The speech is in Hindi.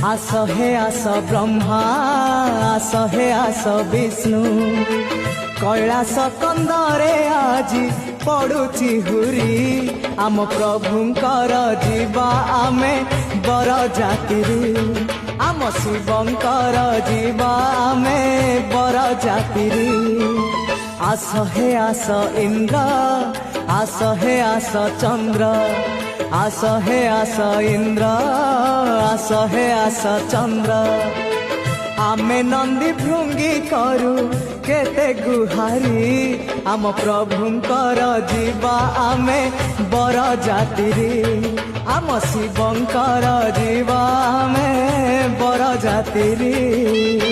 आस हे आस ब्रह्मा आस हे आस विष्णु कैलास कंदरे आजी पड़ुची हुरी आम प्रभुंकर जीवा आमे बर जाति आम शिवंकर जीवा आमे बर जाति आस हे आस इंद्र आस हे आस चंद्र आस हे आस इंद्र आस हे आस चंद्र आमे नंदी भृंगी करू केते गुहारी आम प्रभुंकर जीवा आमे बर जाति आम शिवंकर जीवा आमे बर जाति।